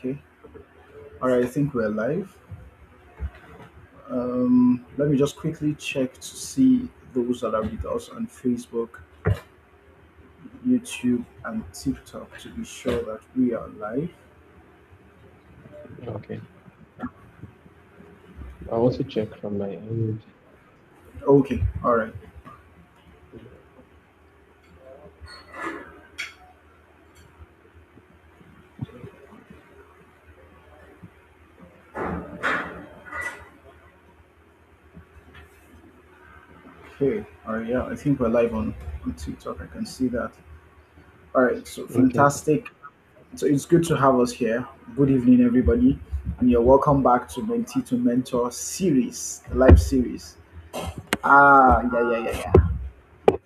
Okay. All right. I think we're live. Let me just quickly check to see those that are with us on Facebook, YouTube, and TikTok to be sure that we are live. Okay. I also check from my end. Okay. All right. Okay. All right. Yeah. I think we're live on TikTok. I can see that. All right. So Okay. fantastic. So it's good to have us here. Good evening, everybody, and you're welcome back to Mentee to Mentor series, the live series. Yeah.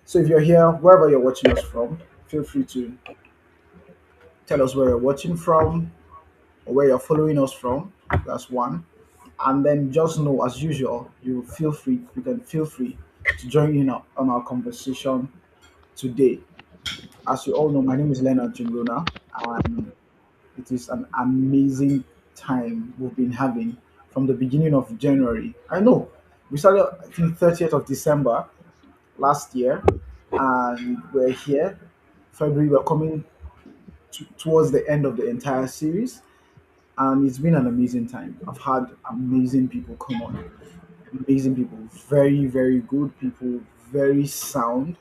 So if you're here, wherever you're watching us from, feel free to tell us where you're watching from or where you're following us from. That's one. And then just know, as usual, you can feel free to join in on our conversation today. As you all know, my name is Leonard Jimrona, and it is an amazing time we've been having from the beginning of January. I know we started, I think, 30th of December last year, and we're here. February, we're coming towards the end of the entire series, and it's been an amazing time. I've had amazing people come on, amazing people, very, very good people, very sound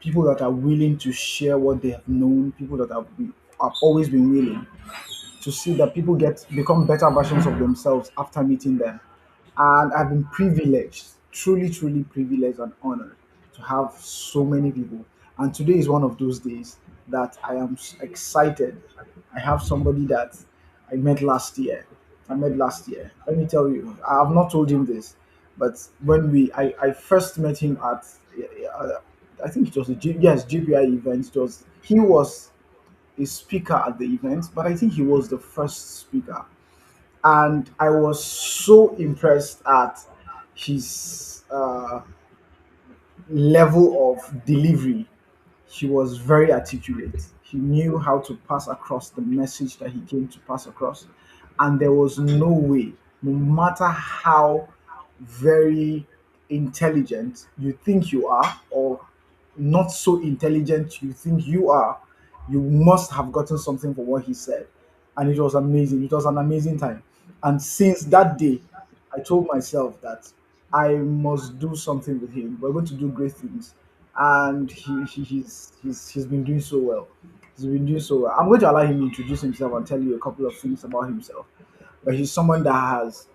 people that are willing to share what they have known, people that have always been willing to see that people get become better versions of themselves after meeting them. And I've been privileged, truly, truly privileged and honored to have so many people. And today is one of those days that I am excited. I have somebody that I met last year. I met last year. Let me tell you, I have not told him this, but I first met him at, uh, I think it was yes, GPI event. He was a speaker at the event, but I think he was the first speaker, and I was so impressed at his level of delivery. He was very articulate. He knew how to pass across the message that he came to pass across, and there was no way, no matter how very intelligent you think you are, or not so intelligent you think you are, you must have gotten something from what he said. And it was amazing. It was an amazing time. And since that day, I told myself that I must do something with him. We're going to do great things. And he's been doing so well. He's been doing so well. I'm going to allow him to introduce himself and tell you a couple of things about himself. But he's someone that has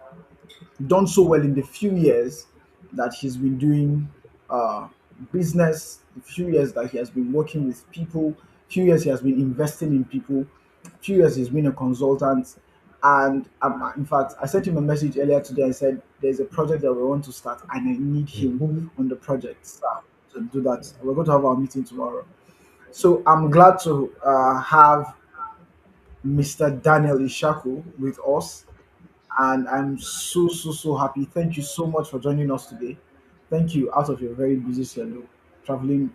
done so well in the few years that he's been doing uh, business, the few years that he has been working with people, few years he has been investing in people, few years he's been a consultant. And in fact, I sent him a message earlier today. I said, there's a project that we want to start, and I need him Mhm. on the project to do that. We're going to have our meeting tomorrow. So I'm glad to have Mr. Daniel Ishaku with us, and I'm so happy. Thank you so much for joining us today. Thank you out of your very busy schedule, traveling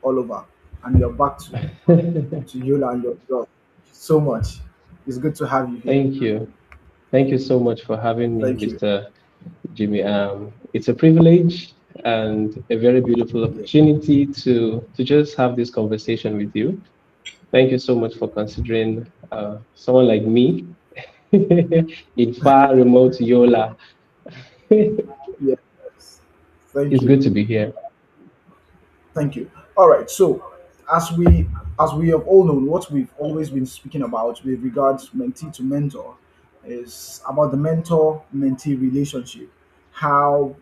all over, and you're back to Yola and your job. So much. It's good to have you here. Thank you. Thank you so much for having me, Thank you. Mr. Jimmy. It's a privilege and a very beautiful Yeah, opportunity to just have this conversation with you. Thank you so much for considering someone like me in far remote Yola. yes. Thank It's you. good to be here. Thank you. All right. So, as we as we have all known, what we've always been speaking about with regards mentee to mentor is about the mentor-mentee relationship. How,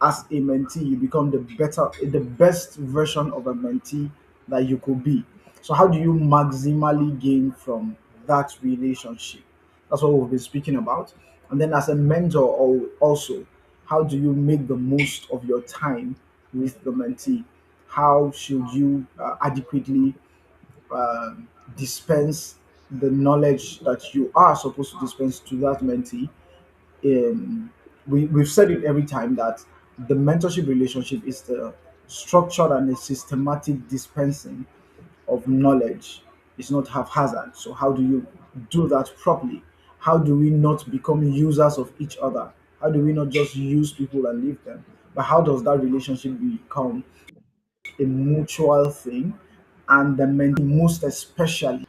as a mentee, you become the best version of a mentee that you could be. So how do you maximally gain from that relationship? That's what we've been speaking about. And then as a mentor, also, how do you make the most of your time with the mentee? How should you adequately dispense the knowledge that you are supposed to dispense to that mentee? We've said it every time that the mentorship relationship is the structured and a systematic dispensing of knowledge. It's not haphazard. So how do you do that properly? How do we not become users of each other? How do we not just use people and leave them? But how does that relationship become a mutual thing? And the mentee, most especially,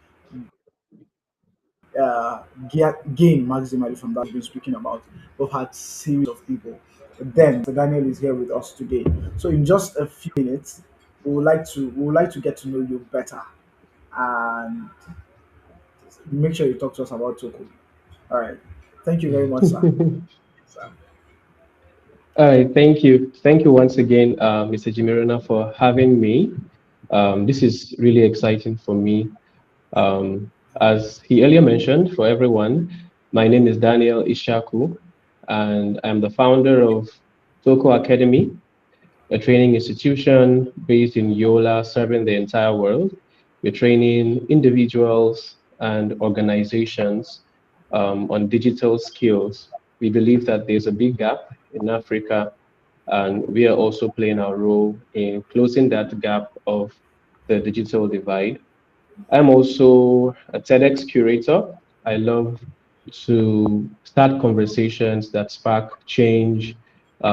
gain maximally from that we've been speaking about. We've had series of people. Then Daniel is here with us today. So in just a few minutes, we would like to get to know you better and make sure you talk to us about Toko. All right. Thank you very much, sir. Sir. All right, thank you. Thank you once again, Mr. Jimirona, for having me. This is really exciting for me. As he earlier mentioned, for everyone, my name is Daniel Ishaku, and I'm the founder of Toko Academy, a training institution based in Yola, serving the entire world. We're training individuals and organizations on digital skills. We believe that there's a big gap in Africa, and we are also playing our role in closing that gap of the digital divide. I'm also a TEDx curator. I love to start conversations that spark change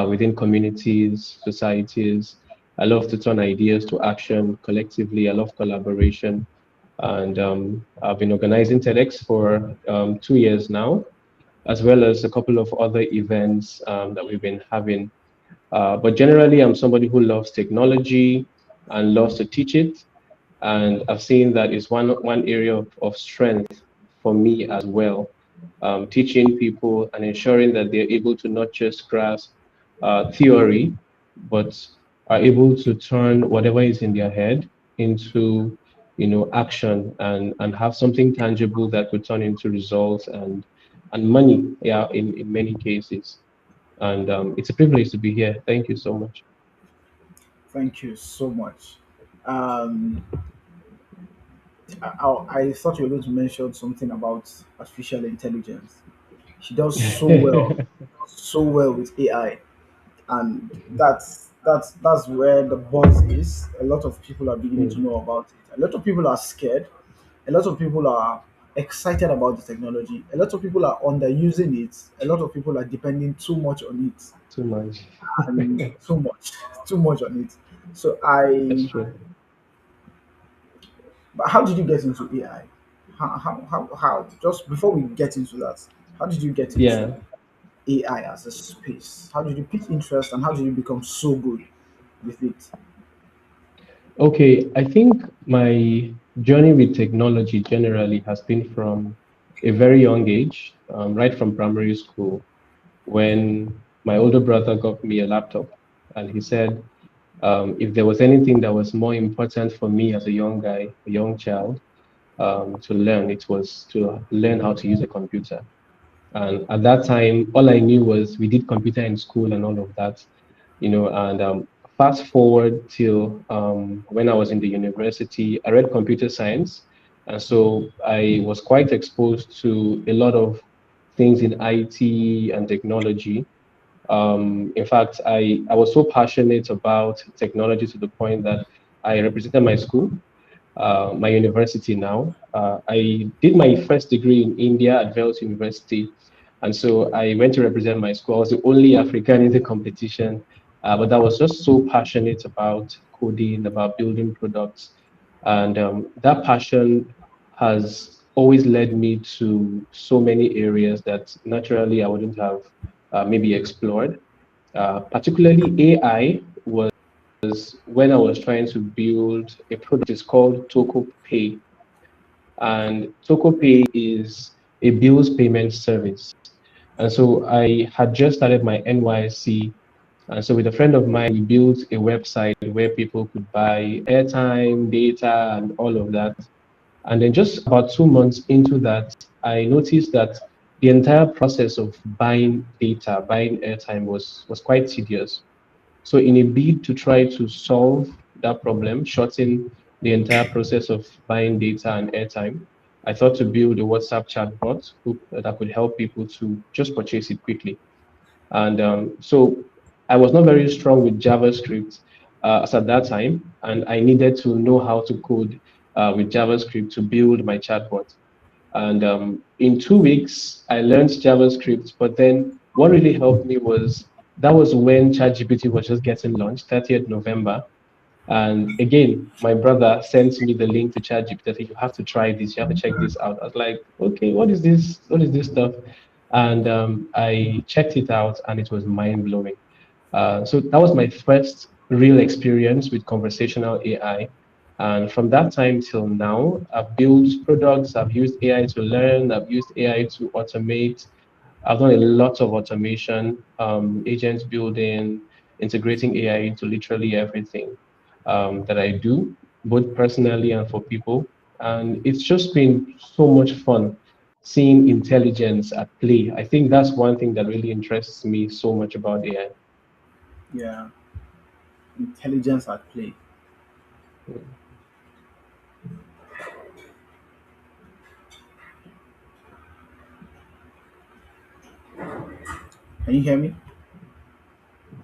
within communities, societies. I love to turn ideas to action collectively. I love collaboration. And I've been organizing TEDx for 2 years now, as well as a couple of other events that we've been having. But generally, I'm somebody who loves technology and loves to teach it, and I've seen that is one area of strength for me as well. Teaching people and ensuring that they're able to not just grasp theory, but are able to turn whatever is in their head into, action, and have something tangible that could turn into results and money. Yeah, in many cases. And it's a privilege to be here. Thank you so much. Thank you so much. Um, I thought you were going to mention something about artificial intelligence. She does so well with AI, and that's where the buzz is. A lot of people are beginning to Mm, know about it. A lot of people are scared. A lot of people are excited about the technology. A lot of people are underusing it. A lot of people are depending too much on it, too much. and too much on it. So That's I true. But how did you get into AI? How? Just before we get into that, how did you get into Yeah. AI as a space? How did you pick interest and how did you become so good with it? Okay, I think my journey with technology generally has been from a very young age, right from primary school, when my older brother got me a laptop. And he said, if there was anything that was more important for me as a young guy, a young child, to learn, it was to learn how to use a computer. And at that time, all I knew was we did computer in school and all of that, and fast forward till when I was in the university, I read computer science. And so I was quite exposed to a lot of things in IT and technology. In fact, I was so passionate about technology to the point that I represented my school, my university now. I did my first degree in India at Vels University. And so I went to represent my school. I was the only African in the competition, but I was just so passionate about coding, about building products. And that passion has always led me to so many areas that naturally I wouldn't have maybe explored. Particularly AI was when I was trying to build a product. It's called Toko Pay, and Toko Pay is a bills payment service. And so I had just started my NYC, and so with a friend of mine, we built a website where people could buy airtime, data, and all of that. And then just about 2 months into that, I noticed that the entire process of buying data, buying airtime was quite tedious. So in a bid to try to solve that problem, shorten the entire process of buying data and airtime, I thought to build a WhatsApp chatbot that could help people to just purchase it quickly. And so I was not very strong with JavaScript as at that time, and I needed to know how to code with JavaScript to build my chatbot. And in 2 weeks, I learned JavaScript. But then what really helped me was that was when ChatGPT was just getting launched, 30th November. And again, my brother sent me the link to ChatGPT. I said, you have to try this. You have to check this out. I was like, okay, what is this? What is this stuff? And I checked it out, and it was mind blowing. So that was my first real experience with conversational AI. And from that time till now, I've built products, I've used AI to learn, I've used AI to automate. I've done a lot of automation, agent building, integrating AI into literally everything that I do, both personally and for people. And it's just been so much fun seeing intelligence at play. I think that's one thing that really interests me so much about AI. Yeah, intelligence at play. Can you hear me?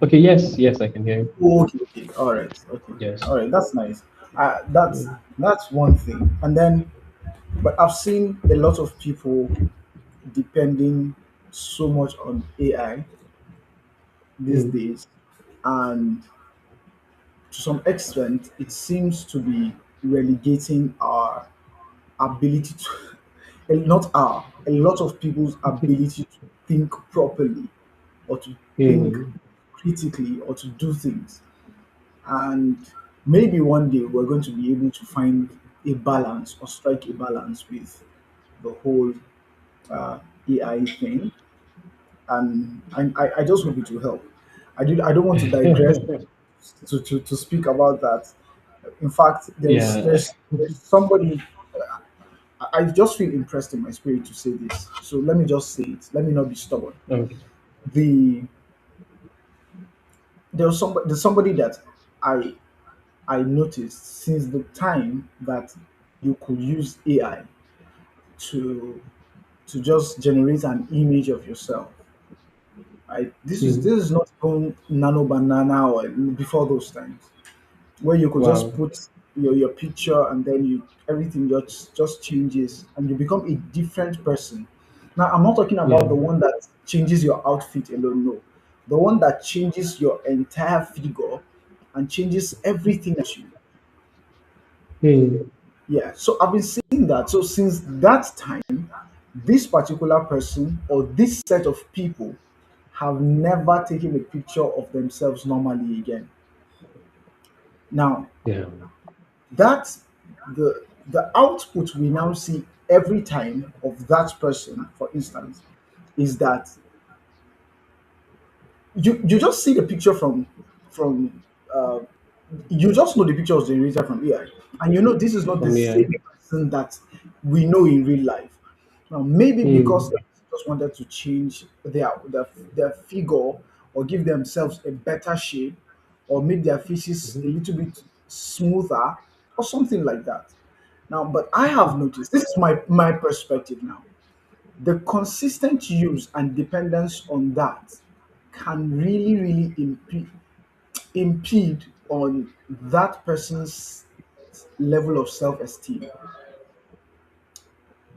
Okay, yes, yes, I can hear you. Oh, okay, okay, all right, okay, Yes. all right. That's nice. Mm, That's one thing. And then, but I've seen a lot of people depending so much on AI these mm, days, and to some extent, it seems to be relegating our ability to, not our, a lot of people's ability to think properly or to think mm, critically or to do things. And maybe one day we're going to be able to find a balance or strike a balance with the whole uh, AI thing. And I just hope it will help. I don't want to digress to speak about that. In fact, yeah. there's somebody. I just feel impressed in my spirit to say this. So let me just say it. Let me not be stubborn. Okay. The there's somebody that I I noticed since the time that you could use AI to just generate an image of yourself. Mm, This is not even nano banana or before those times, where you could just wow. put your picture and then you everything just changes and you become a different person. Now I'm not talking about Yeah. the one that changes your outfit alone, no. The one that changes your entire figure and changes everything at you. Mm, Yeah, so I've been seeing that. So since that time, this particular person or this set of people have never taken a picture of themselves normally again. Now, yeah. that's the output we now see every time of that person, for instance, is that you just see the picture from uh, you just know the picture was generated from AI, and you know this is not the From AI. same person that we know in real life. Now, maybe because Mm, they just wanted to change their figure or give themselves a better shape or make their faces a mhm, little bit smoother or something like that. Now, but I have noticed this is my perspective now. The consistent use and dependence on that can really impede on that person's level of self-esteem.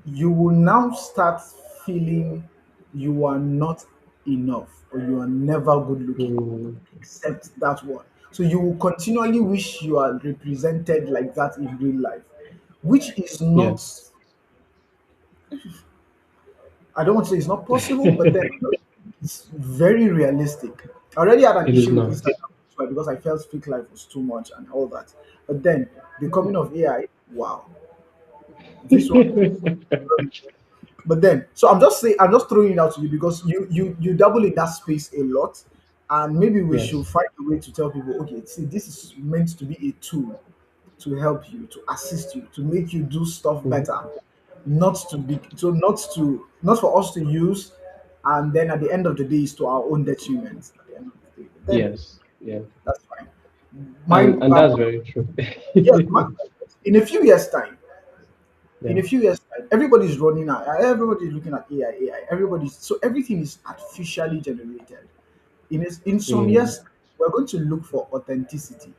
You will now start feeling you are not enough or you are never good looking mm, except that one. So you will continually wish you are represented like that in real life, which is not, yes. I don't want to say it's not possible, but then It it's very realistic. I already had an is issue with not. Instagram because I felt fake life was too much and all that. But then the coming of AI, wow, this one. But then, so I'm just saying, I'm just throwing it out to you because you double in that space a lot, and maybe we should Yes. find a way to tell people, okay, see, this is meant to be a tool to help you, to assist you, to make you do stuff Mhm. better, not for us to use, and then at the end of the day, it's to our own detriment. At the end of the day, but then Yes. Yeah. that's fine. Mine, And that's very true. yes, in a few years' time, Yeah. everybody's running out. Everybody's looking at AI, AI. Everybody's so everything is artificially generated. In some Mm, years, we're going to look for authenticity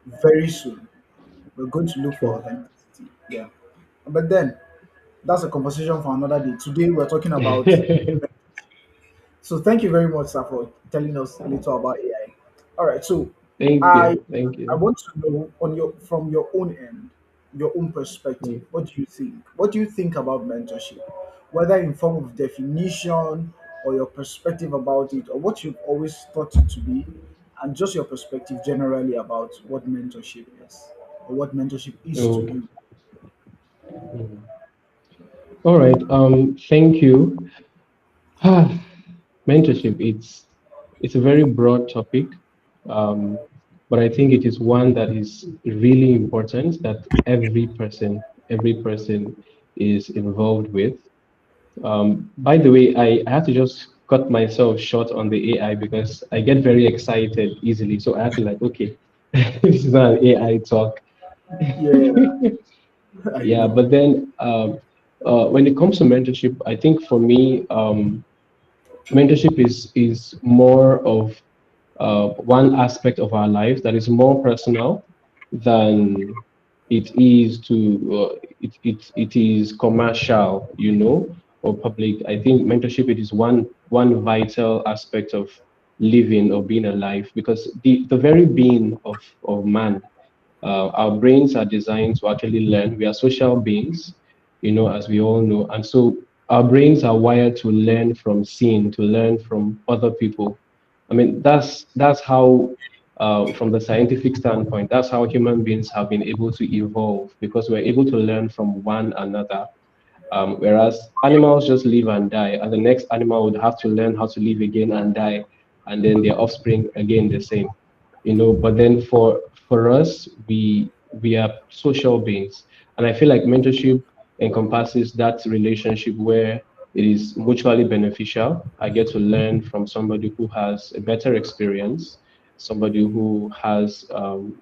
very soon. We're going to look for true. authenticity. Yeah, but then. That's a conversation for another day. Today we're talking about. So thank you very much, sir, for telling us a little about AI. All right, so Thank I you. Thank I you. want to know on your from your own end, your own perspective. Mm. What do you think? What do you think about mentorship, whether in form of definition or your perspective about it, or what you've always thought it to be, and just your perspective generally about what mentorship is, or what mentorship is to Okay. you. Mm. All right. Thank you. Mentorship, it's a very broad topic, um, but I think it is one that is really important that every person is involved with. By the way, I have to just cut myself short on the AI because I get very excited easily. So I have to like, okay, this is not an AI talk. Yeah, I Yeah, know. but then when it comes to mentorship, I think for me, mentorship is more of one aspect of our life that is more personal than it is to it is commercial, or public. I think mentorship it is one vital aspect of living or being alive because the very being of man, our brains are designed to actually learn. We are social beings, as we all know. And so our brains are wired to learn from seeing, to learn from other people. I mean, that's how, from the scientific standpoint, that's how human beings have been able to evolve because we're able to learn from one another. Whereas animals just live and die, and the next animal would have to learn how to live again and die, and then their offspring again the same. But then for us, we are social beings, and I feel like mentorship encompasses that relationship where it is mutually beneficial. I get to learn from somebody who has a better experience, somebody who has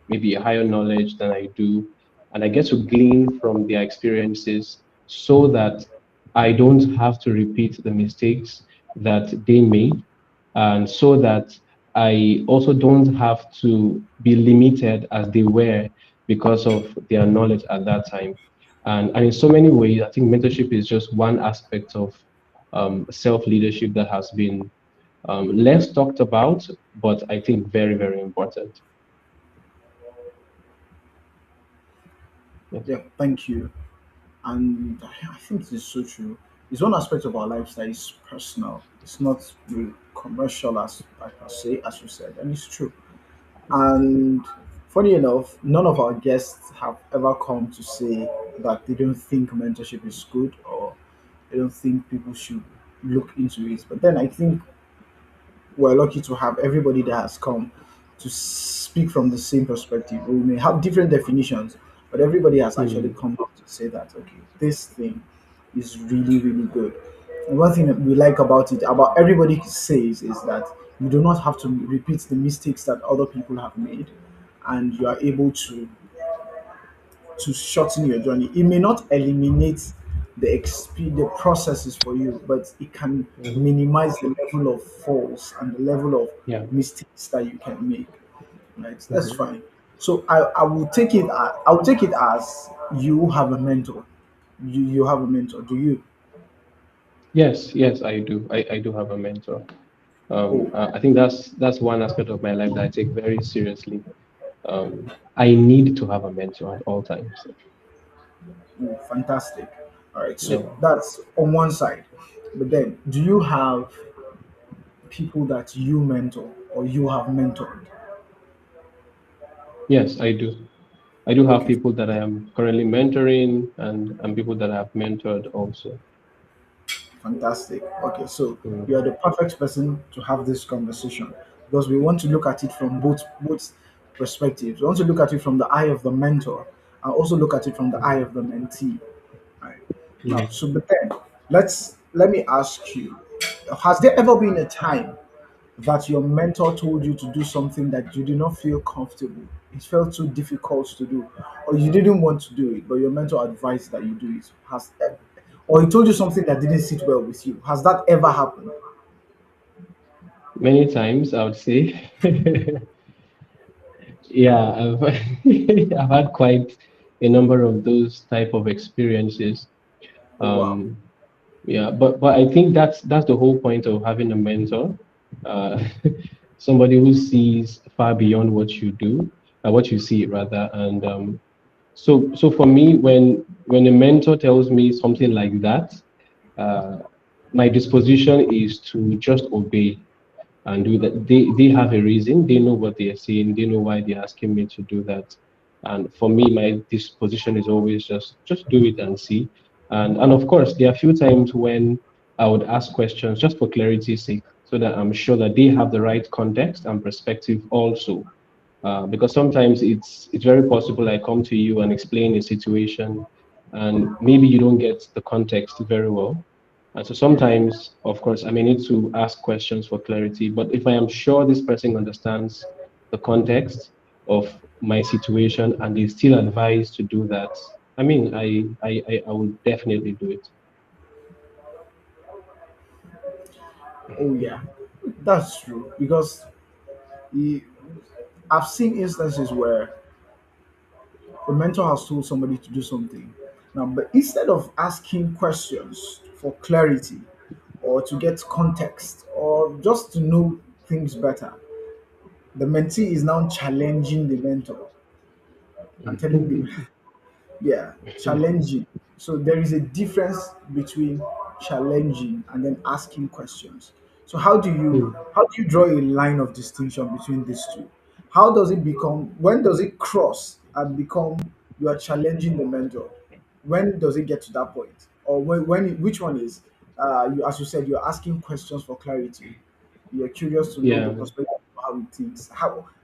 maybe a higher knowledge than I do, and I get to glean from their experiences so that I don't have to repeat the mistakes that they made, and so that I also don't have to be limited as they were because of their knowledge at that time. And in so many ways, I think mentorship is just one aspect of self leadership that has been less talked about, but I think very, very important. Yes. Yeah, thank you. And I think it is so true. It's one aspect of our lives that is personal. It's not really commercial as I can say, as you said, and it's true. And funny enough, none of our guests have ever come to say that they don't think mentorship is good or they don't think people should look into it. But then I think we're lucky to have everybody that has come to speak from the same perspective. We may have different definitions, but everybody has actually Mm, come up to say that okay, this thing is really, really good. And one thing that we like about it, about everybody says, is that you do not have to repeat the mistakes that other people have made, and you are able to shorten your journey. It may not eliminate the processes for you, but it can mhm. minimize the level of faults and the level of Yeah. mistakes that you can make. Right, that's Mhm. fine. So I will take it. I will take it as you have a mentor. You have a mentor. Do you? Yes, yes, I do. I do have a mentor. Oh, I think that's one aspect of my life that I take very seriously. I need to have a mentor at all times. oh, fantastic. All right. So Yeah. that's on one side. But then, do you have people that you mentor or you have mentored? Yes, I do. I do have Okay, people that I am currently mentoring and people that I have mentored also. fantastic. Okay, so you Mm, are the perfect person to have this conversation because we want to look at it from both perspectives. We want to look at it from the eye of the mentor and also look at it from the eye mhm, of the mentee. Right. Now, mhm. so but then let me ask you: has there ever been a time that your mentor told you to do something that you did not feel comfortable? It felt too difficult to do, or you didn't want to do it, but your mentor advised that you do it. Or he told you something that didn't sit well with you. Has that ever happened? Many times, I would say. Yeah, I've I've had quite a number of those type of experiences. Oh wow. Um, yeah, but I think that's the whole point of having a mentor, uh, somebody who sees far beyond what you do, what you see rather. And so for me, when a mentor tells me something like that, uh, my disposition is to just obey and do that. They have a reason. They know what they are saying. They know why they're asking me to do that. And for me, my disposition is always just do it and see. And of course, there are a few times when I would ask questions just for clarity's sake, so that I'm sure that they have the right context and perspective also. Because sometimes it's very possible I come to you and explain a situation, and maybe you don't get the context very well. And so sometimes, of course, I may need to ask questions for clarity. But if I am sure this person understands the context of my situation and is still advised to do that, I mean, I will definitely do it. Oh yeah, that's true because he, I've seen instances where the mentor has told somebody to do something. Now, but instead of asking questions for clarity or to get context or just to know things better, the mentee is now challenging the mentor and telling them, yeah, challenging. So there is a difference between challenging and then asking questions. So how do you draw a line of distinction between these two? How does it become, when does it cross and become you are challenging the mentor? When does it get to that point? Or which one is you, as you said, you're asking questions for clarity. You're curious to know the Yeah. perspective of how it thinks.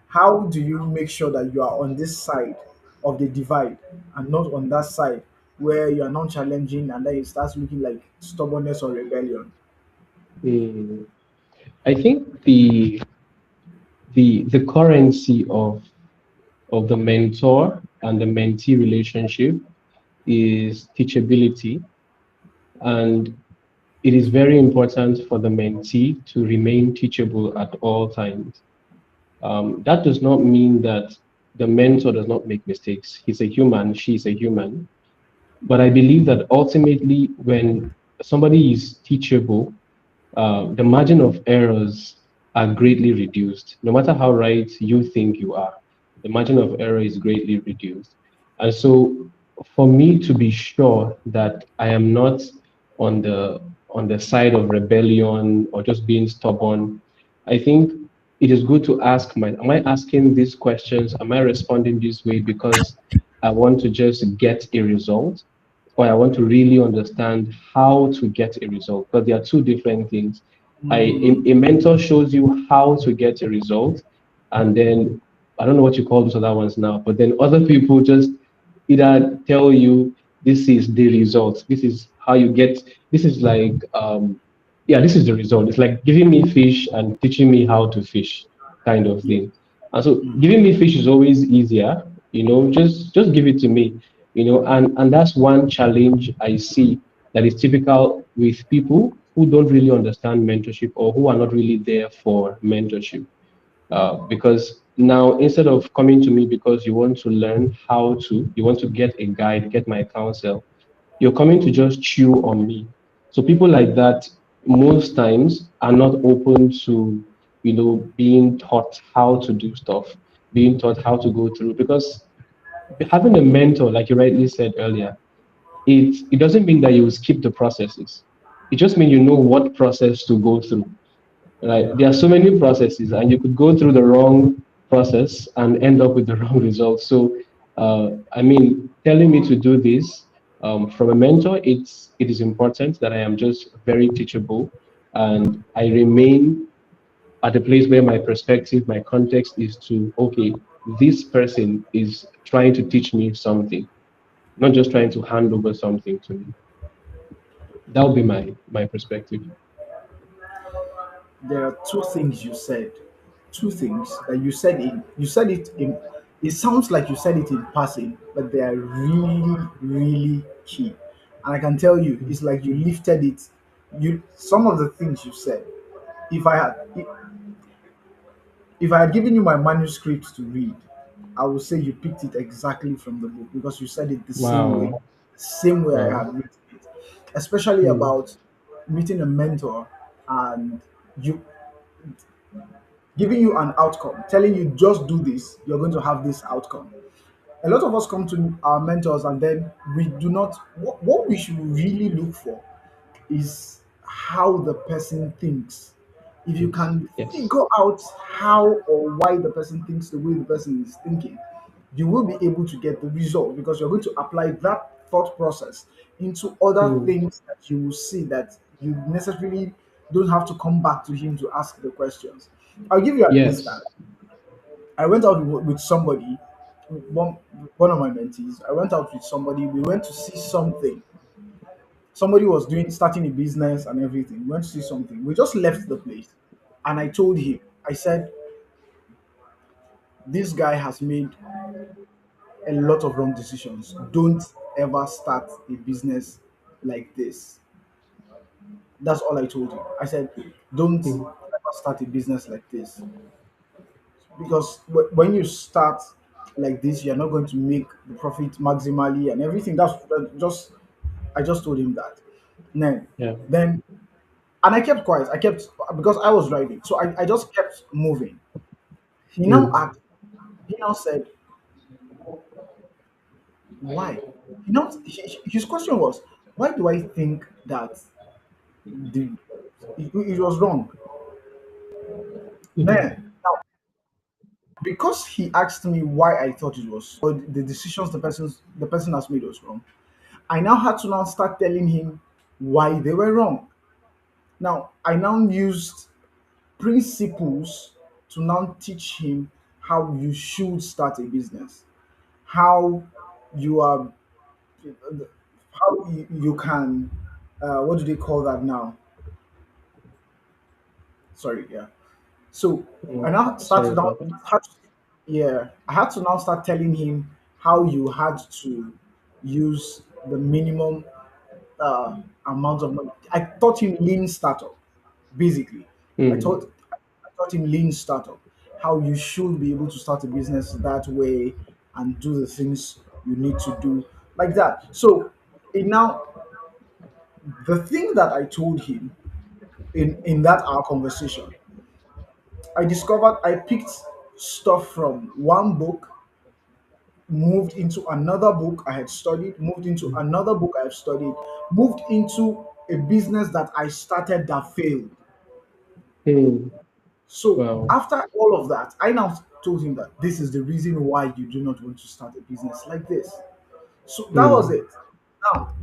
How do you make sure that you are on this side of the divide and not on that side where you are not challenging and then it starts looking like stubbornness or rebellion? Mm. I think the currency of the mentor and the mentee relationship is teachability, and it is very important for the mentee to remain teachable at all times. That does not mean that the mentor does not make mistakes. He's a human, she's a human. But I believe that ultimately, when somebody is teachable, the margin of errors are greatly reduced. No matter how right you think you are, the margin of error is greatly reduced. And so, for me to be sure that I am not on the side of rebellion or just being stubborn, I think it is good to ask am I asking these questions? Am I responding this way because I want to just get a result? Or I want to really understand how to get a result, because there are two different things. A mentor shows you how to get a result, and then I don't know what you call those other ones now, but then other people just either tell you this is the result, this is how you get, this is like yeah, this is the result. It's like giving me fish and teaching me how to fish, kind of Yeah. thing. And so giving me fish is always easier, just give it to me, and that's one challenge I see that is typical with people who don't really understand mentorship or who are not really there for mentorship. Because now instead of coming to me because you want to learn you want to get a guide, get my counsel, you're coming to just chew on me. So people like that most times are not open to, being taught how to do stuff, being taught how to go through. Because having a mentor, like you rightly said earlier, it doesn't mean that you will skip the processes. It just means you know what process to go through. Right? Yeah. There are so many processes, and you could go through the wrong process and end up with the wrong result. So, I mean, telling me to do this from a mentor, it is important that I am just very teachable, and I remain at a place where my perspective, my context is to, okay, this person is trying to teach me something, not just trying to hand over something to me. That would be my perspective. There are two things you said. Two things that you said it in it sounds like you said it in passing, but they are really, really key. And I can tell you, it's like you lifted it. You Some of the things you said, if I had if I had given you my manuscript to read, I would say you picked it exactly from the book because you said it the Wow. same way I Wow. had written it. especially mm, about meeting a mentor and you giving you an outcome, telling you just do this, you're going to have this outcome. A lot of us come to our mentors and then we do not, what we should really look for is how the person thinks. If you thanks. can Yes. figure out how or why the person thinks the way the person is thinking, you will be able to get the result because you're going to apply that thought process into other Mm, things that you will see that you necessarily don't have to come back to him to ask the questions. I'll give you an instance. yes. I went out with somebody, one, one of my mentees. I went out with somebody. We went to see something. Somebody was doing starting a business and everything. We went to see something. We just left the place, and I told him. I said, "This guy has made a lot of wrong decisions. Don't ever start a business like this." That's all I told him. I said, "Don't Mm, ever start a business like this because when you start like this, you're not going to make the profit maximally and everything." Just I just told him that. Then, yeah. then, and I kept quiet. I kept because I was driving, so I just kept moving. He now Mm, asked. He now said, "Why?" His question was, "Why do I think that the it was wrong?" mhm, Man, now because he asked me why I thought it was or the decisions the person has made was wrong, I now had to now start telling him why they were wrong. Now I now used principles to now teach him how you should start a business, how you are, how you can, what do they call that now? Sorry, yeah. So I mm. now Sorry started now, about that. yeah, I had to now start telling him how you had to use the minimum uh, amount of money. I taught him lean startup, basically. I Mm, taught I taught him lean startup, how you should be able to start a business that way and do the things you need to do like that. So it now the thing that I told him in that our conversation, I discovered I picked stuff from one book, moved into another book I had studied, moved into another book I have studied, moved into a business that I started that failed. mm. So Wow. after all of that, I now told him that this is the reason why you do not want to start a business like this. So that was Mm, it. Now,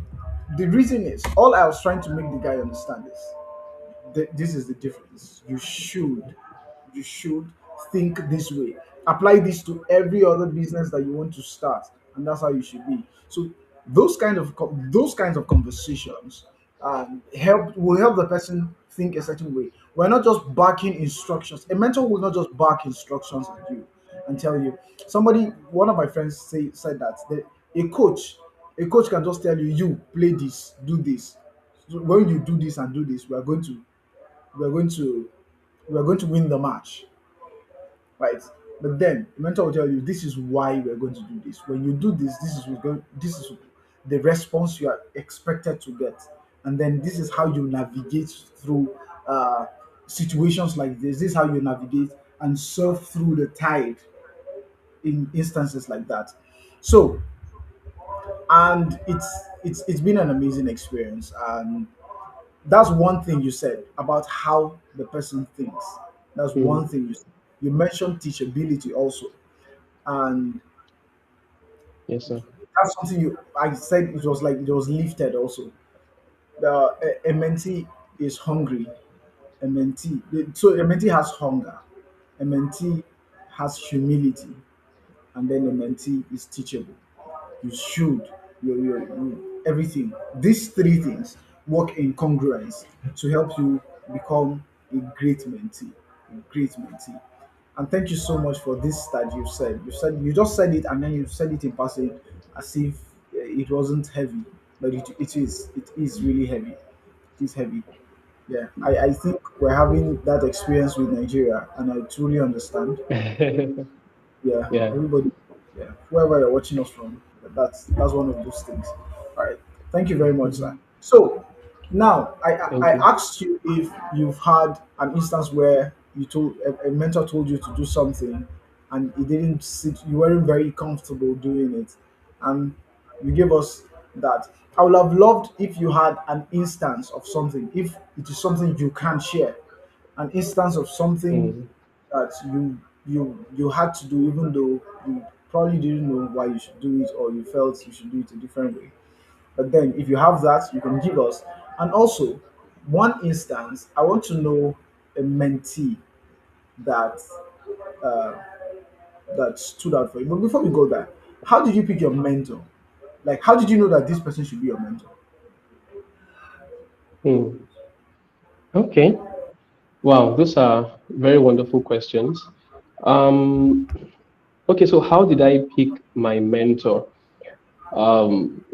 the reason is all I was trying to make the guy understand is this is the difference. You should think this way. Apply this to every other business that you want to start, and that's how you should be. So those kinds of conversations will help the person think a certain way. We're not just barking instructions. A mentor will not just bark instructions at you and tell you. One of my friends said that a coach, a coach can just tell you, you play this, do this. So when you do this and do this, we are going to we are going to win the match, right? But then the mentor will tell you this is why we are going to do this. When you do this, this is the response you are expected to get, and then this is how you navigate through situations like this. This is how you navigate and surf through the tide in instances like that. So, and it's been an amazing experience, and that's one thing you said about how the person thinks. That's mm. one thing you said. You mentioned teachability also, and Yes, sir. that's something you. I said it was like it was lifted also. A mentee is hungry. So a mentee has hunger. A mentee has humility, and then a mentee is teachable. You should everything. These three things work in congruence to help you become a great mentee, a great mentee. And thank you so much for this that you just said it and then you said it in passing as if it wasn't heavy, but it is really heavy. It is heavy. Yeah, I think we're having that experience with Nigeria, and I truly understand. Yeah, Yeah. everybody, yeah, whoever you're watching us from, that's one of those things. All right, thank you very much, Mhm. sir. So now I Thank you. asked you if you've had an instance where a mentor told you to do something and it didn't sit, you weren't very comfortable doing it, and you gave us that. I would have loved if you had an instance of something, if it is something you can share, an instance of something Mm, that you had to do even though you probably didn't know why you should do it, or you felt you should do it a different way. But then, if you have that, you can give us. And also, one instance, I want to know a mentee that uh, that stood out for you. But before we go there, how did you pick your mentor? Like, how did you know that this person should be your mentor? mm. Okay. Wow, those are very wonderful questions. Um, okay, so how did I pick my mentor? Um,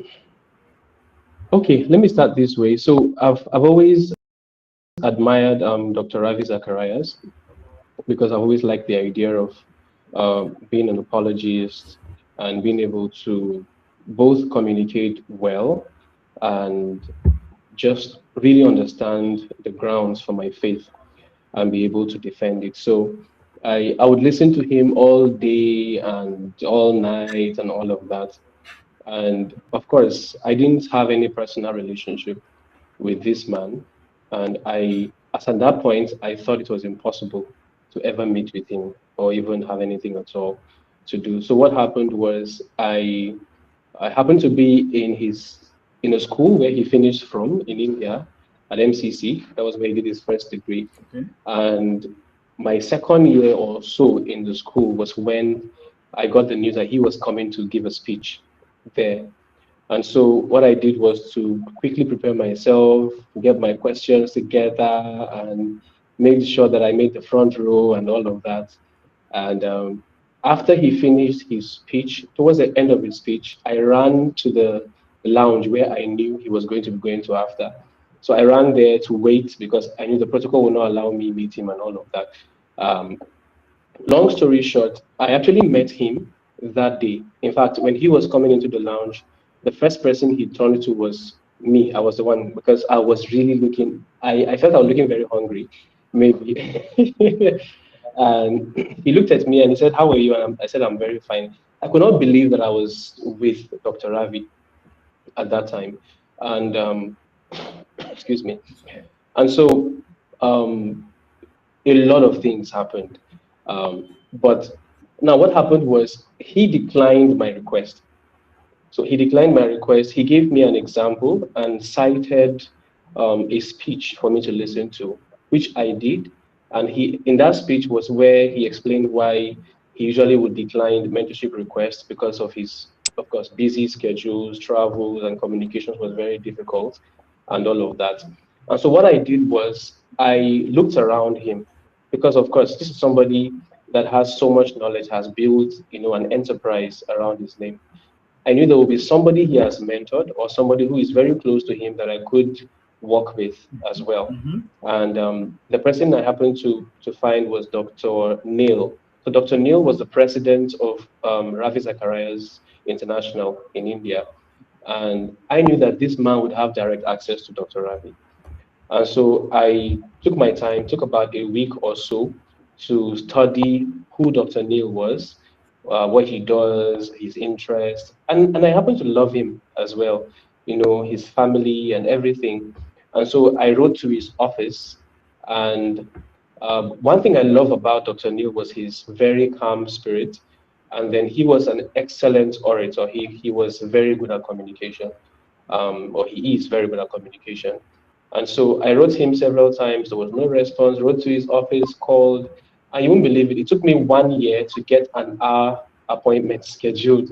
okay, let me start this way. So I've always admired Dr. Ravi Zacharias because I've always liked the idea of being an apologist and being able to both communicate well and just really understand the grounds for my faith and be able to defend it. So I would listen to him all day and all night and all of that. And of course, I didn't have any personal relationship with this man. And as at that point, I thought it was impossible to ever meet with him or even have anything at all to do. So what happened was I happened to be in a school where he finished from in India at MCC. That was where he did his first degree. Okay. And my second year or so in the school was when I got the news that he was coming to give a speech there. And so what I did was to quickly prepare myself, get my questions together, and make sure that I made the front row and all of that. And after he finished his speech, towards the end of his speech, I ran to the lounge where I knew he was going to be going to after. So I ran there to wait because I knew the protocol would not allow me meet him and all of that. Um, Long story short, I actually met him that day. In fact, when he was coming into the lounge, the first person he turned to was me. I was the one because I was really looking, I felt I was looking very hungry, maybe. And he looked at me and he said, "How are you?" And I said, "I'm very fine." I could not believe that I was with Dr. Ravi at that time. And excuse me. And so um, a lot of things happened. But now what happened was he declined my request. So he declined my request. He gave me an example and cited a speech for me to listen to, which I did. And in that speech was where he explained why he usually would decline mentorship requests because of his, of course, busy schedules, travels, and communications was very difficult, and all of that. And so what I did was I looked around him because, of course, this is somebody that has so much knowledge, has built, an enterprise around his name. I knew there would be somebody he has mentored or somebody who is very close to him that I could work with as well. Mm-hmm. And the person I happened to find was Dr. Neil. So Dr. Neil was the president of Ravi Zacharias International in India. And I knew that this man would have direct access to Dr. Ravi. And so I took my time, took about a week or so to study who Dr. Neil was, what he does, his interests, and I happen to love him as well, his family and everything. And so I wrote to his office. And one thing I love about Dr. Neil was his very calm spirit. And then he was an excellent orator. He was very good at communication, or he is very good at communication. And so I wrote him several times. There was no response. Wrote to his office, called, and you won't believe it. It took me 1 year to get an hour appointment scheduled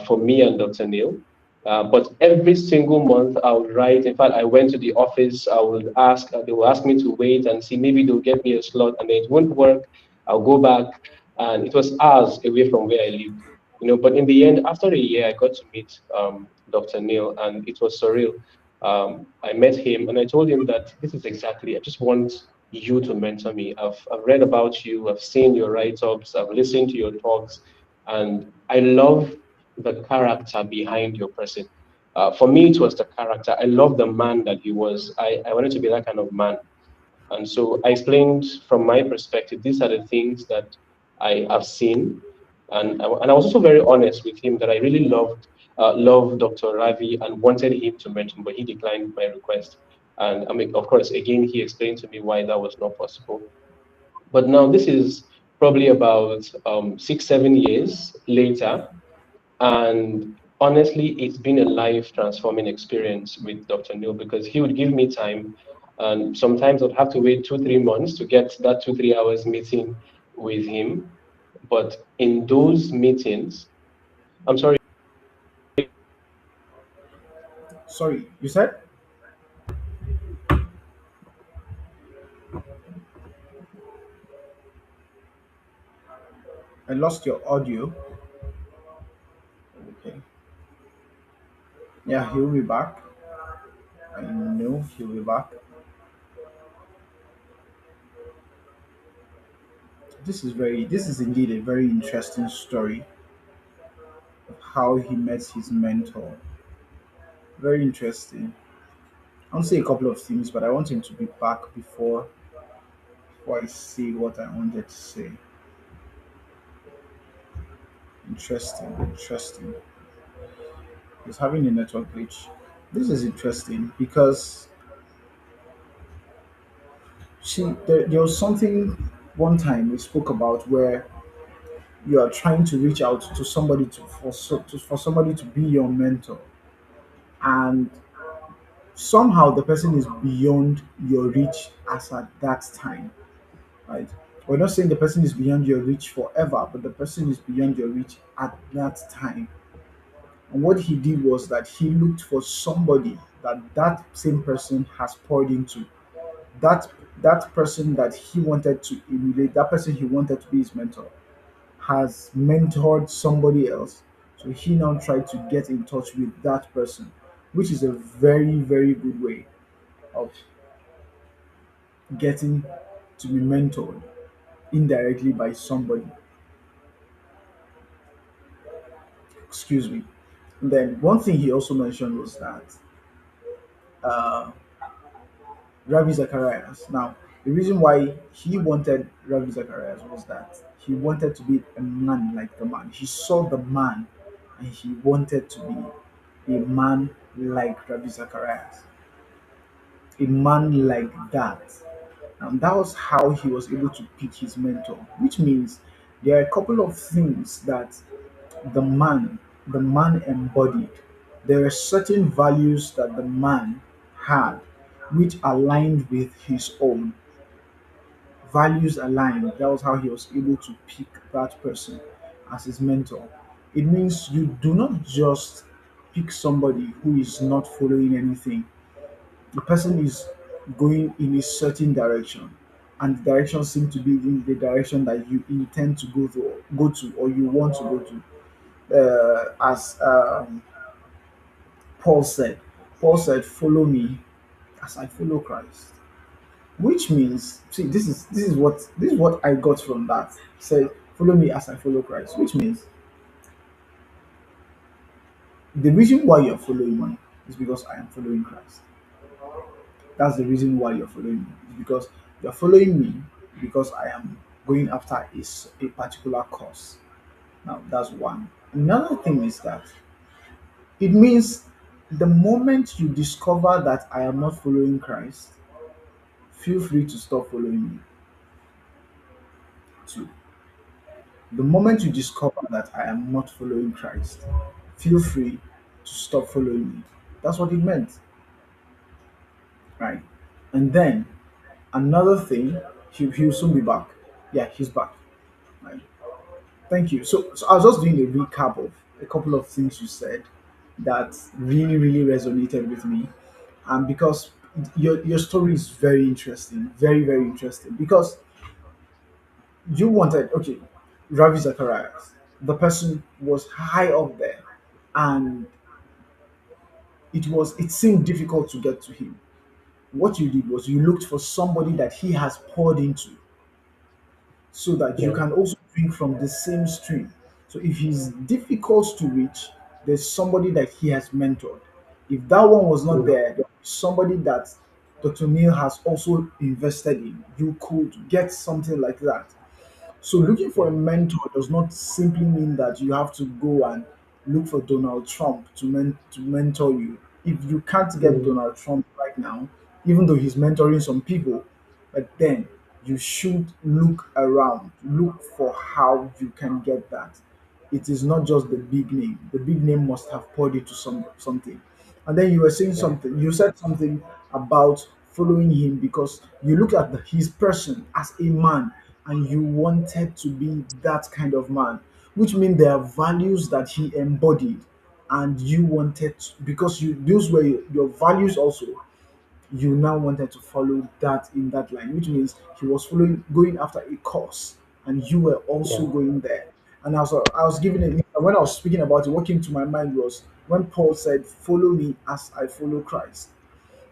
for me and Dr. Neil. But every single month I would write. In fact, I went to the office. I would ask. They will ask me to wait and see. Maybe they'll get me a slot, and then it won't work. I'll go back, and it was hours away from where I lived. But in the end, after a year, I got to meet Dr. Neil, and it was surreal. I met him and I told him that this is exactly, I just want you to mentor me. I've read about you, I've seen your write ups, I've listened to your talks, and I love the character behind your person. For me, it was the character. I loved the man that he was. I wanted to be that kind of man. And so I explained from my perspective, these are the things that I have seen. And I was also very honest with him that I really loved Dr. Ravi and wanted him to mention, but he declined my request. And I mean, of course, again, he explained to me why that was not possible. But now this is probably about 6, 7 years later. And honestly, it's been a life transforming experience with Dr. Neil because he would give me time. And sometimes I'd have to wait 2, 3 months to get that 2, 3 hours meeting with him. But in those meetings, I'm sorry, Sorry, you said? I lost your audio. Okay. Yeah, he'll be back. I know he'll be back. This is indeed a very interesting story of how he met his mentor. Very interesting. I'll say a couple of things, but I want him to be back before I say what I wanted to say. Interesting, interesting. He's having a network glitch. This is interesting because there was something one time we spoke about where you are trying to reach out to somebody for somebody to be your mentor, and somehow the person is beyond your reach as at that time, right? We're not saying the person is beyond your reach forever, but the person is beyond your reach at that time. And what he did was that he looked for somebody that same person has poured into. That person that he wanted to emulate, that person he wanted to be his mentor, has mentored somebody else. So he now tried to get in touch with that person, which is a very, very good way of getting to be mentored indirectly by somebody. Excuse me. And then one thing he also mentioned was that uh, Ravi Zacharias. Now, the reason why he wanted Ravi Zacharias was that he wanted to be a man like the man. He saw the man and he wanted to be a man like Ravi Zacharias, a man like that. And that was how he was able to pick his mentor, which means there are a couple of things that the man the man embodied. There are certain values that the man had which aligned with his own values aligned. That was how he was able to pick that person as his mentor. It means you do not just pick somebody who is not following anything. The person is going in a certain direction, and the direction seems to be in the direction that you intend to go to or you want to go to. As Paul said, "Follow me as I follow Christ." Which means, see, this is what I got from that. Say, "Follow me as I follow Christ," which means the reason why you're following me is because I am following Christ. That's the reason why you're following me. It's because you're following me because I am going after a particular cause. Now, that's one. Another thing is that it means the moment you discover that I am not following Christ, feel free to stop following me too. The moment you discover that I am not following Christ, feel free to stop following me. That's what it meant, right? And then another thing, he'll soon be back. Yeah, he's back. Right. Thank you. So I was just doing a recap of a couple of things you said that really, really resonated with me. And because your story is very interesting, very, very interesting. Because you wanted, okay, Ravi Zacharias, the person was high up there, and it seemed difficult to get to him. What you did was you looked for somebody that he has poured into so that you yeah, can also drink from the same stream. So if he's difficult to reach, there's somebody that he has mentored. If that one was not mm, there, somebody that Dr. Neil has also invested in, you could get something like that. So looking for a yeah, mentor does not simply mean that you have to go and look for Donald Trump to mentor you. If you can't get mm, Donald Trump right now, even though he's mentoring some people, but then you should look around, look for how you can get that. It is not just the big name. The big name must have poured into something. And then you were saying yeah, something. You said something about following him because you looked at his person as a man and you wanted to be that kind of man, which means there are values that he embodied, and you wanted because you those were your values also. You now wanted to follow that in that line, which means he was following going after a course, and you were also yeah, going there. And I was giving it when I was speaking about it. What came to my mind was when Paul said, "Follow me as I follow Christ."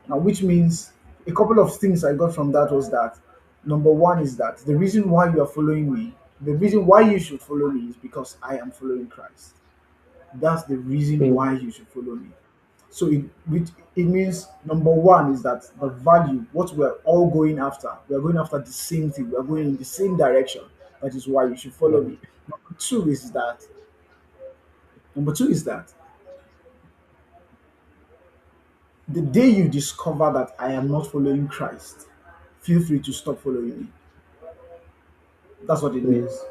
Now, which means a couple of things I got from that was that number one is that the reason why you are following me, the reason why you should follow me is because I am following Christ. That's the reason mm, why you should follow me. So it means number one is that the value, what we're all going after, we're going after the same thing, we're going in the same direction. That is why you should follow yeah, me. Number two is that number two is that the day you discover that I am not following Christ, feel free to stop following me. That's what it mm, means.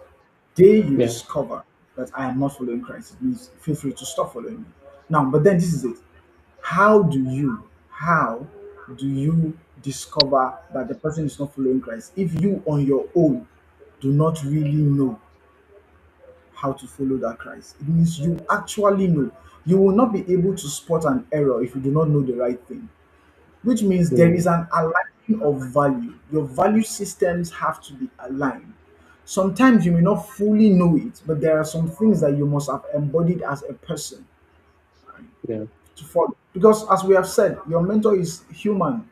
Day you yeah, discover that I am not following Christ, it means feel free to stop following me. Now, but then this is it. How do you discover that the person is not following Christ if you on your own do not really know how to follow that Christ? It means you actually know. You will not be able to spot an error if you do not know the right thing, which means there is mm, an aligning of value. Your value systems have to be aligned. Sometimes you may not fully know it, but there are some things that you must have embodied as a person, right, yeah, to follow. Because as we have said, your mentor is human,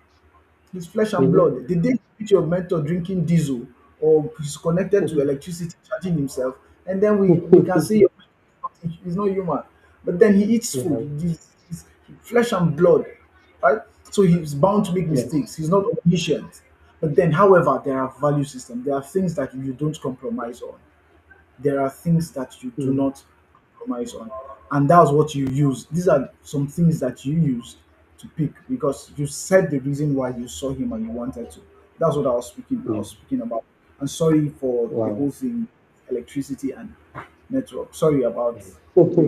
he's flesh and mhm, blood. The day you meet your mentor drinking diesel or he's connected to mhm, electricity charging himself, and then we can say your mentor is not human. But then he eats food, yeah, he's flesh and blood, right? So he's bound to make yes, mistakes. He's not omniscient. But then, however, there are value systems. There are things that you don't compromise on. There are things that you do mm, not compromise on. And that's what you use. These are some things that you use to pick because you said the reason why you saw him and you wanted to. That's what I yeah, was speaking about. And sorry for the wow. whole thing, electricity and network. Sorry about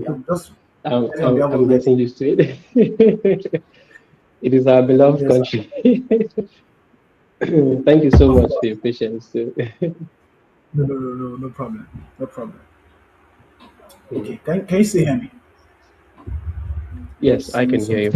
I'm just telling on behalf of I'm Nigeria. getting used to it. It is our beloved Yes, sir. country. Thank you so Of much for course. your patience. Too. No, no, no, no, no problem. No problem. Mm. Okay, can you still hear me? Yes, I Seeing can hear you.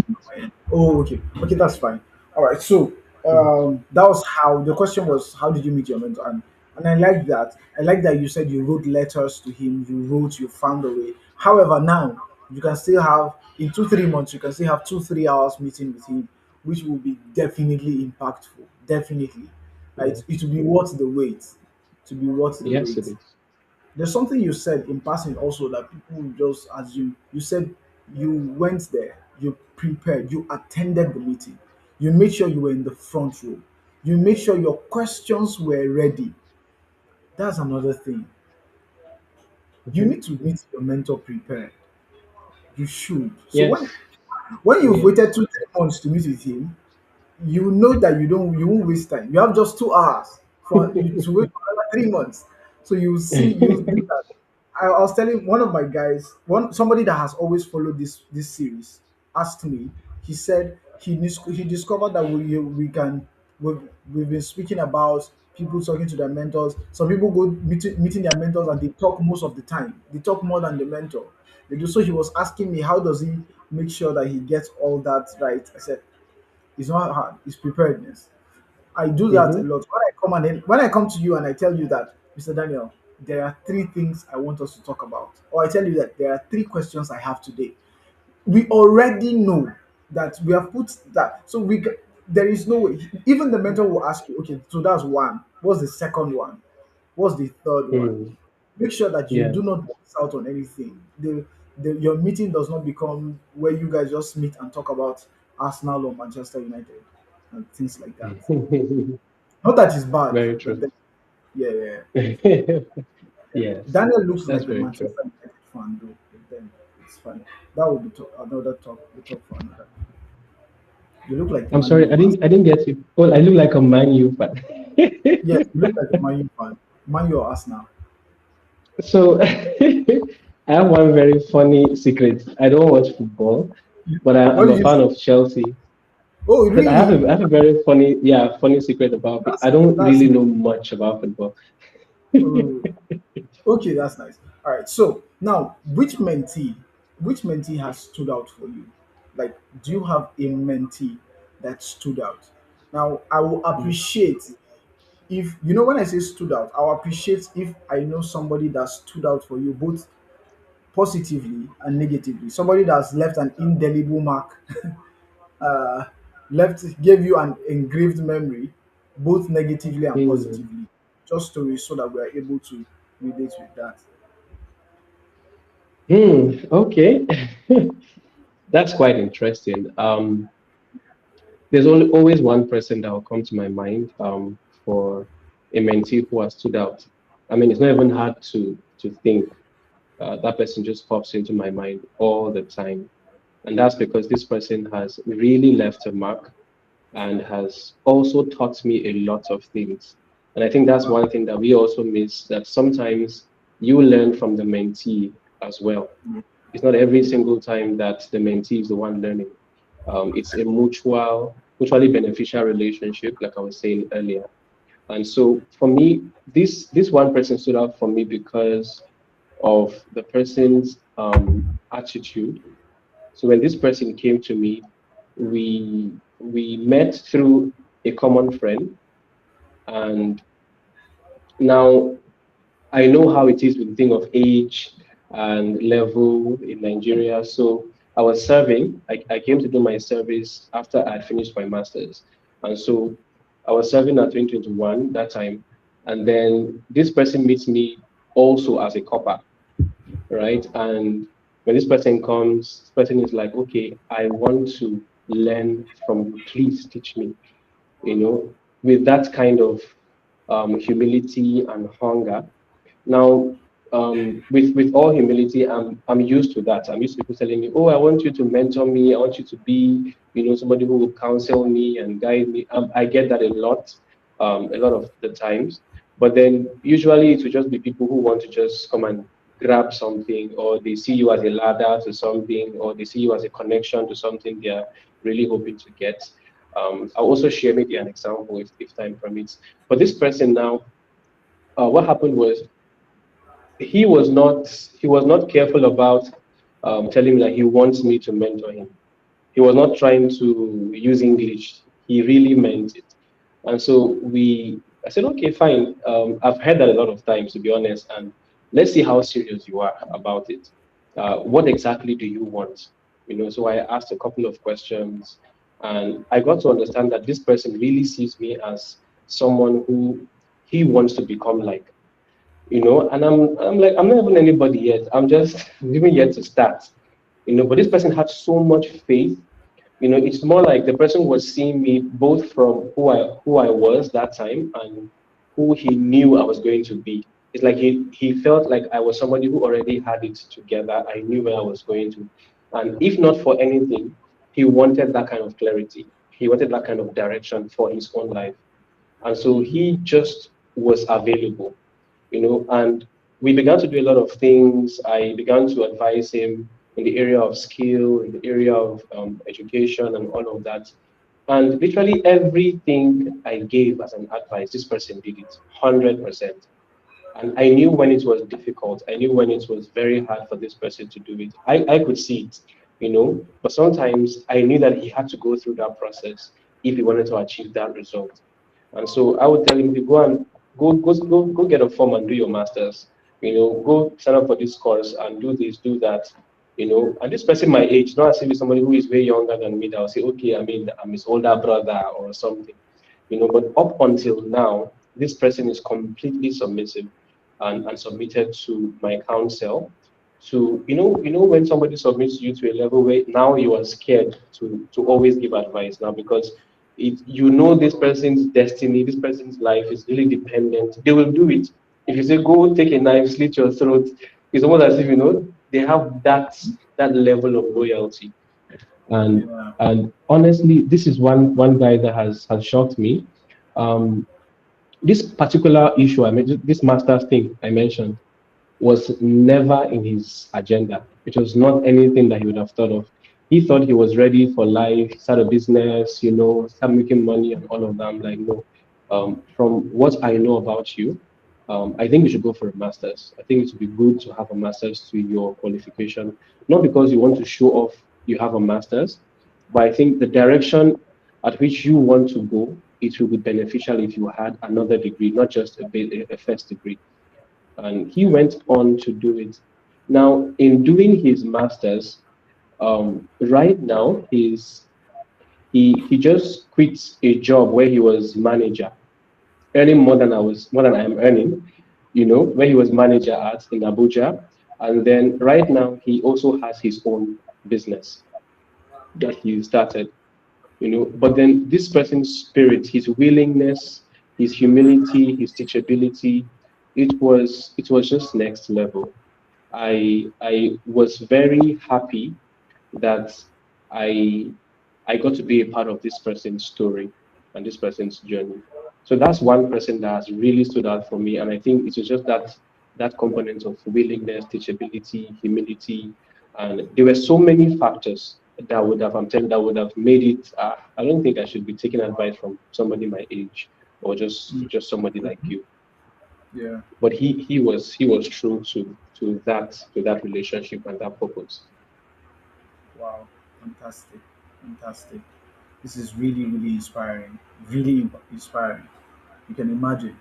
something. Oh, okay. Okay, that's fine. All right. So Mm, that was how the question was. How did you meet your mentor? And I like that. I like that you said you wrote letters to him. You wrote. You found a way. However, now you can still have in 2 3 months. You can still have 2 3 hours meeting with him, which will be definitely impactful. Definitely, yeah. it will be worth the wait. To be worth the Yes, it wait. is. There's something you said in passing also that people will just assume. You said you went there, you prepared, you attended the meeting, you made sure you were in the front row, you made sure your questions were ready. That's another thing. You Mhm. need to meet your mentor prepared. You should. So when Yes, when you've waited yes. 2 3 months to meet with him, you know that you won't waste time. You have just 2 hours for you to wait for another 3 months. So you do that. I was telling one of my guys, one somebody that has always followed this series, asked me. He said he discovered that we can we've been speaking about people talking to their mentors. Some people go meeting their mentors and they talk most of the time. They talk more than the mentor. They do. So he was asking me how does he make sure that he gets all that right. I said it's not hard. It's preparedness. I do that a Hmm. lot. When I come to you and I tell you that, Mr. Daniel, there are three things I want us to talk about, or I tell you that there are three questions I have today. We already know that we have put that, so there is no way. Even the mentor will ask you, okay, so that's one. What's the second one? What's the third one? Mm. Make sure that you Yeah. do not miss out on anything. your meeting does not become where you guys just meet and talk about Arsenal or Manchester United and things like that. Not that it's bad, Very but true. then, yeah, yeah, yeah. Yes, Daniel looks that's like a very true. Manchester United fan, though. But then it's fine. That will be another talk. We talk for another. You look like a I'm Man sorry, U fan. I didn't get you. Oh, I look like a Man U fan. Yes, you look like a Man U fan. Man U or Arsenal. So I have one very funny secret. I don't watch football, but What I'm did a you fan say? of Chelsea. Oh, really? I have a very funny, yeah, funny secret about it. I don't That's really know much about football. oh, okay. That's nice. All right. So now, which mentee has stood out for you? Like, do you have a mentee that stood out? Now, I will appreciate if you know when I say stood out. I'll appreciate if I know somebody that stood out for you both positively and negatively. Somebody that's left an indelible mark, uh, left gave you an engraved memory, both negatively and Hmm. positively. Just stories so that we are able to relate with that. Okay. That's quite interesting. There's only always one person that will come to my mind for a mentee who has stood out. I mean, it's not even hard to think. That person just pops into my mind all the time. And that's because this person has really left a mark and has also taught me a lot of things. And I think that's Wow. one thing that we also miss, that sometimes you learn from the mentee as well. It's not every single time that the mentee is the one learning. It's a mutually beneficial relationship, like I was saying earlier. And so for me, this one person stood out for me because of the person's attitude. So when this person came to me, we met through a common friend, and now I know how it is with the thing of age and level in Nigeria. So I was serving. I came to do my service after I had finished my master's. And so I was serving at 2021 that time. And then this person meets me also as a copper, right? And when this person comes, this person is like, okay, I want to learn from you. Please teach me, with that kind of humility and hunger. Now, with all humility, I'm used to that. I'm used to people telling me, "Oh, I want you to mentor me. I want you to be, somebody who will counsel me and guide me." I get that a lot of the times. But then usually it will just be people who want to just come and grab something, or they see you as a ladder to something, or they see you as a connection to something they are really hoping to get. I'll also share maybe an example if time permits. But this person now, what happened was he was not careful about telling me that he wants me to mentor him. He was not trying to use English. He really meant it. And so I said, okay, fine. I've heard that a lot of times, to be honest, and let's see how serious you are about it. What exactly do you want? So I asked a couple of questions, and I got to understand that this person really sees me as someone who he wants to become like. And I'm like, I'm not even anybody yet. I'm just even yet to start. But this person had so much faith. It's more like the person was seeing me both from who I was that time and who he knew I was going to be. It's like he felt like I was somebody who already had it together. I knew where I was going to. And if not for anything, he wanted that kind of clarity. He wanted that kind of direction for his own life. And so he just was available, and we began to do a lot of things. I began to advise him in the area of skill, in the area of education, and all of that. And literally everything I gave as an advice, this person did it 100%. And I knew when it was difficult. I knew when it was very hard for this person to do it. I could see it, but sometimes I knew that he had to go through that process if he wanted to achieve that result. And so I would tell him to go and go get a form and do your masters. Go sign up for this course and do this, do that. And this person my age, not as if it's somebody who is way younger than me that will say, okay, I mean, I'm his older brother or something. But up until now, this person is completely submissive and submitted to my counsel, to, when somebody submits you to a level where now you are scared to always give advice now, because this person's destiny, this person's life is really dependent. They will do it. If you say go take a knife, slit your throat, it's almost as if they have that level of loyalty. And Yeah. and honestly, this is one guy that has shocked me. Um, this particular issue I mentioned, this master's thing I mentioned, was never in his agenda. It was not anything that he would have thought of. He thought he was ready for life, start a business, start making money and all of that. I'm like, no. From what I know about you, I think you should go for a master's. I think it would be good to have a master's to your qualification, not because you want to show off you have a master's, but I think the direction at which you want to go, it will be beneficial if you had another degree, not just a first degree. And he went on to do it. Now, in doing his masters, right now he just quit a job where he was manager, earning more than I am earning, where he was manager at in Abuja. And then right now he also has his own business that he started. But then this person's spirit, his willingness, his humility, his teachability, it was just next level. I was very happy that I I got to be a part of this person's story and this person's journey. So that's one person that has really stood out for me, and I think it was just that component of willingness, teachability, humility, and there were so many factors that would have, I'm telling, that would have made it. I don't think I should be taking advice from somebody my age or just somebody like you. Yeah. But he was true to that relationship and that purpose. Wow. Fantastic. Fantastic. This is really, really inspiring. Really inspiring. You can imagine.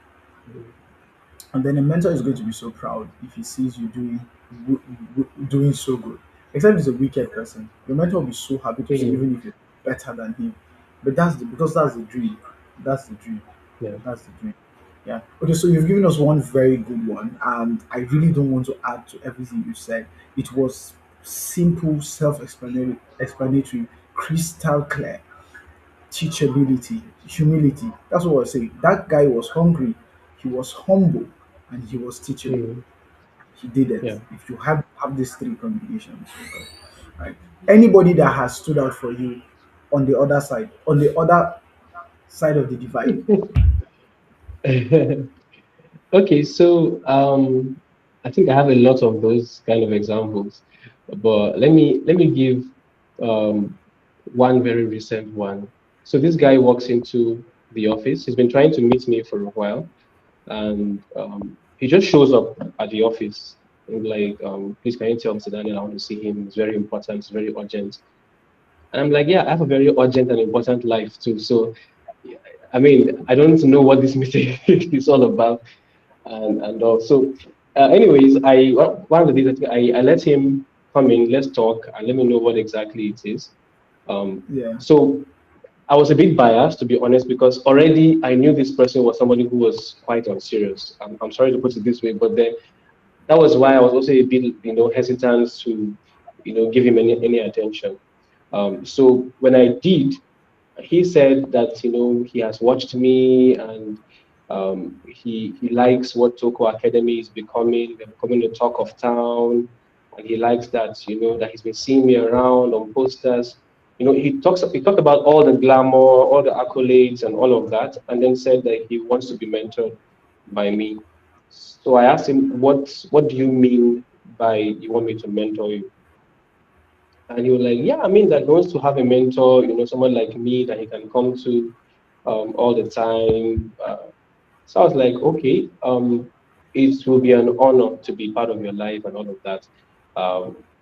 And then the mentor is going to be so proud if he sees you doing so good. Except he's a wicked person. Your mentor will be so happy to see Mhm. even if you're better than him. But because that's the dream. That's the dream. Yeah. That's the dream. Yeah. Okay, so you've given us one very good one, and I really don't want to add to everything you said. It was simple, explanatory, crystal clear, teachability, humility. That's what I was saying. That guy was hungry, he was humble, and he was teachable. Mhm. He did it. Yeah. If you have these three combinations, okay, right? Anybody that has stood out for you on the other side of the divide. Okay, so I think I have a lot of those kind of examples, but let me give um, one very recent one. So this guy walks into the office. He's been trying to meet me for a while, and he just shows up at the office and like, please can you tell Mr. Daniel I want to see him. It's very important. It's very urgent. And I'm like, yeah, I have a very urgent and important life too. So, yeah, I mean, I don't know what this meeting is all about, and all. So, anyways, one of the things I think I let him come in, let's talk, and let me know what exactly it is. Um, Yeah, so I was a bit biased, to be honest, because already I knew this person was somebody who was quite unserious. I'm sorry to put it this way, but then that was why I was also a bit, hesitant to, give him any attention. So when I did, he said that he has watched me, and he likes what Toko Academy is becoming. We're becoming the talk of town, and he likes that that he's been seeing me around on posters. He talked about all the glamour, all the accolades, and all of that, and then said that he wants to be mentored by me. So I asked him, what do you mean by you want me to mentor you? And he was like, yeah, I mean that he wants to have a mentor, someone like me that he can come to all the time. So I was like, okay, it will be an honor to be part of your life and all of that.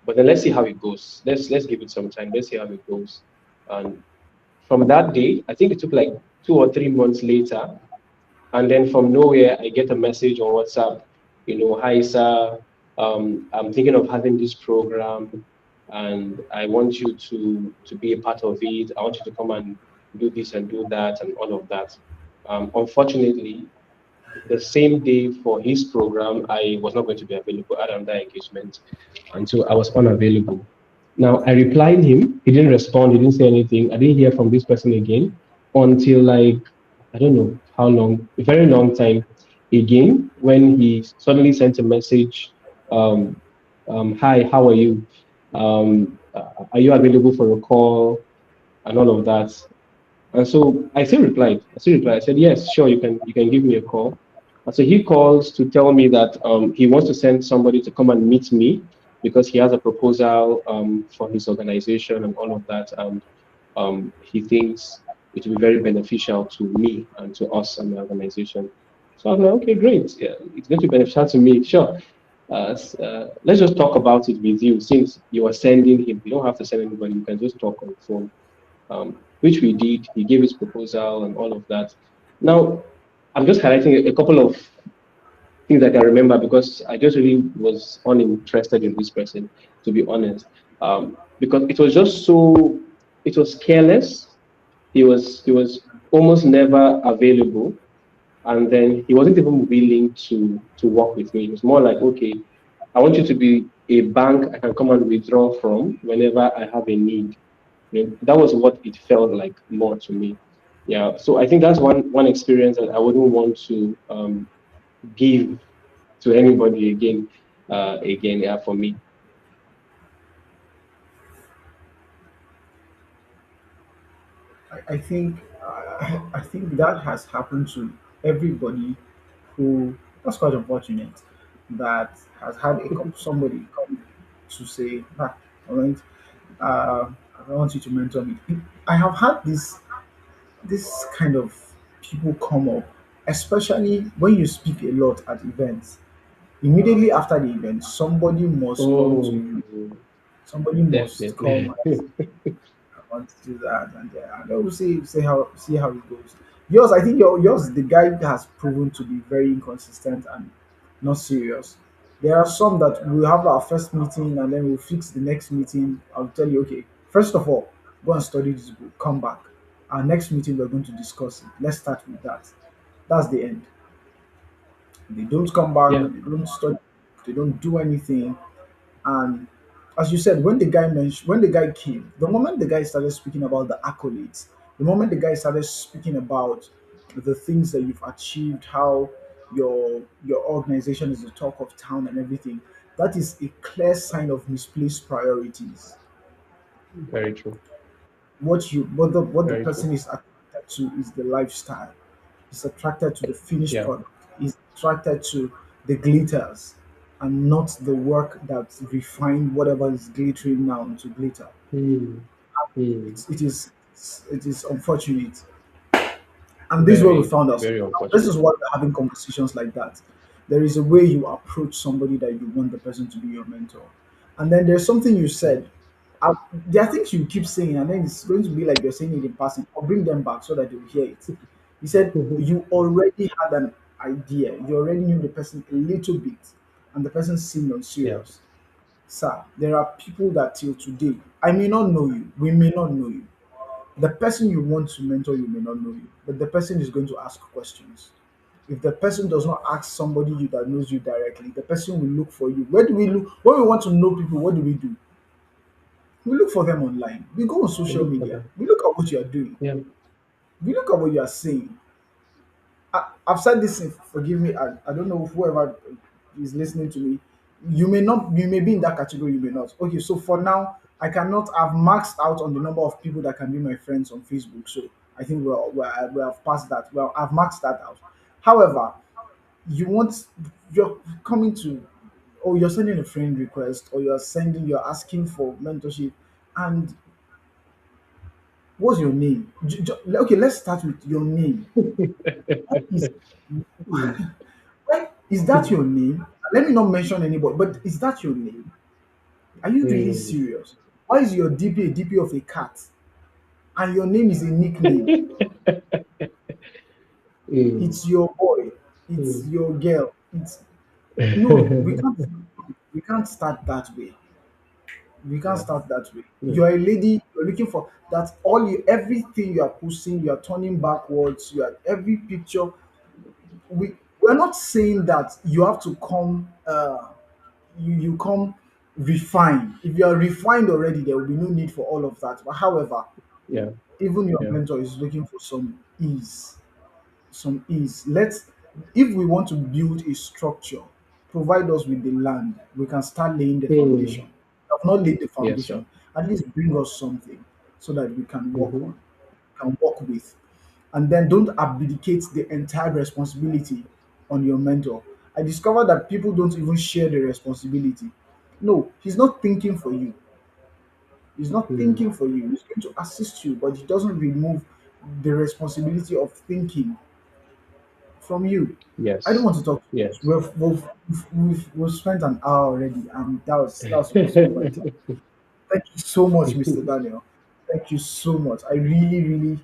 But then let's see how it goes. Let's give it some time. Let's see how it goes. And from that day, I think it took like 2 or 3 months later, and then from nowhere, I get a message on WhatsApp, hi, sir, I'm thinking of having this program, and I want you to be a part of it. I want you to come and do this and do that and all of that. Unfortunately, the same day for his program, I was not going to be available. I had another engagement, and so I was unavailable. Now I replied him. He didn't respond. He didn't say anything. I didn't hear from this person again until like I don't know how long, a very long time again, when he suddenly sent a message. Um, Hi, how are you? Are you available for a call and all of that? And so I still replied. I still replied. I said, yes, sure, you can give me a call. And so he calls to tell me that he wants to send somebody to come and meet me because he has a proposal for his organization and all of that. And he thinks it will be very beneficial to me and to us and the organization. So I was like, okay, great. Yeah, it's going to be beneficial to me. Sure. Let's just talk about it with you since you are sending him. You don't have to send anybody. You can just talk on the phone, which we did. He gave his proposal and all of that. Now, I'm just highlighting a couple of things I can remember because I just really was uninterested in this person, to be honest. Because it was just so, it was careless. He was almost never available, and then he wasn't even willing to work with me. It was more like, okay, I want you to be a bank I can come and withdraw from whenever I have a need. That was what it felt like more to me. Yeah, so I think that's one experience that I wouldn't want to give to anybody again. Again, yeah, for me. I think that has happened to everybody who, that's quite unfortunate, that has had somebody come to say, ah, all right, uh, I want you to mentor me. I have had this kind of people come up, especially when you speak a lot at events. Immediately after the event, somebody must come to Oh, you. Somebody must come definitely. and say, I want to do that, and then we'll see how it goes. Yours, I think yours, the guy has proven to be very inconsistent and not serious. There are some that we'll have our first meeting and then we'll fix the next meeting. I'll tell you, okay, first of all, go and study this book, come back. Our next meeting we're going to discuss it. Let's start with that. That's the end. They don't come back, Yeah, they don't study, they don't do anything. And as you said, when the guy came, the moment the guy started speaking about the accolades, the moment the guy started speaking about the things that you've achieved, how your organization is the talk of town and everything, that is a clear sign of misplaced priorities. very true. What the Very true. person is attracted to is the lifestyle. Is attracted to the finished Yeah. product. Is attracted to the glitters and not the work that refined whatever is glittering now into glitter. Hmm. Hmm. It is unfortunate. And this is what we Very, found ourselves very now. This is unfortunate. why we're having conversations like that. There is a way you approach somebody that you want the person to be your mentor. And then there's something you Yeah. said. There are things you keep saying, and then it's going to be like you're saying it in passing. Or bring them back so that they will hear it. You said you already had an idea. You already knew the person a little bit, and the person seemed Yeah. unserious. Sir, there are people that till today, I may not know you, we may not know you. The person you want to mentor you may not know you, but the person is going to ask questions. If the person does not ask somebody you that knows you directly, the person will look for you. Where do we look? When we want to know people, what do? We look for them online. We go on We social look for media. them. We look at what you are doing. Yeah. We look at what you are saying. I've said this, forgive me, I don't know whoever is listening to me. You may be in that category, you may not. Okay, so for now, I've maxed out on the number of people that can be my friends on Facebook. So I think we have passed that. Well, I've maxed that out. However, you want, you're coming to, or you're sending a friend request, or you're asking for mentorship, and what's your name? Okay, let's start with your name. What is Hmm. Like, is that your name? Let me not mention anybody, but is that your name? Are you really Hmm. serious? Why is your DP a DP of a cat and your name is a nickname? Hmm. It's your boy, it's Hmm. your girl. It's no, we can't start that way. We can't Yeah. start that way. No. You're a lady, you're looking for that everything you are posting, you are turning backwards, you are every picture. We we're not saying that you have to come you come refined. If you are refined already, there will be no need for all of that. But however, Yeah. even your Yeah. mentor is looking for some ease. Let's, if we want to build a structure, provide us with the land. We can start laying the Hmm. foundation. We have not laid the Yes, sir. foundation. At least bring us something so that we can work Mm-hmm. on, can work with. And then don't abdicate the entire responsibility on your mentor. I discovered that people don't even share the responsibility. No, he's not thinking for you. He's not Hmm. thinking for you. He's going to assist you, but he doesn't remove the responsibility of thinking from you. I don't Yes. want to talk too much. Yes. We've spent an hour already, and that was supposed to be my time. Thank you so much, Mr. Daniel. Thank you so much. I really, really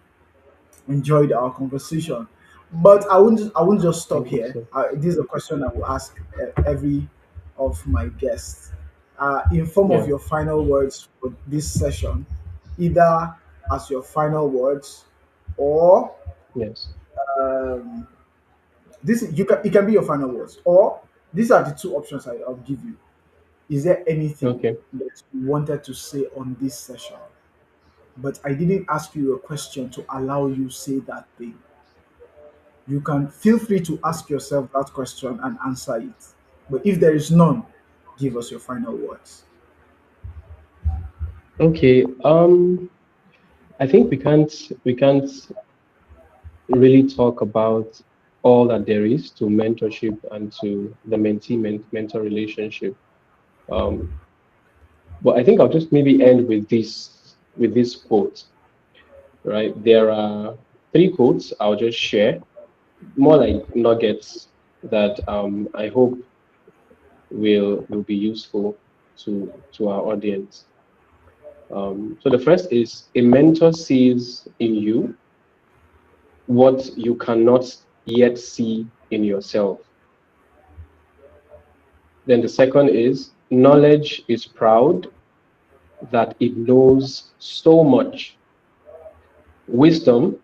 enjoyed our conversation. But I won't just stop Thank you, here. sir. This is a question I will ask every of my guests. In form of Yeah. your final words for this session, either as your final words or Yes. um, this it can be your final words, or these are the two options I'll give you. Is there anything Okay. that you wanted to say on this session, but I didn't ask you a question to allow you say that thing? You can feel free to ask yourself that question and answer it. But if there is none, give us your final words. Okay. I think we can't really talk about all that there is to mentorship and to the mentor relationship. Um, but I think I'll just maybe end with this quote, right? There are three quotes I'll just share, more like nuggets that I hope will be useful to our audience. So the first is a mentor sees in you what you cannot yet see in yourself. Then the second is knowledge is proud that it knows so much. Wisdom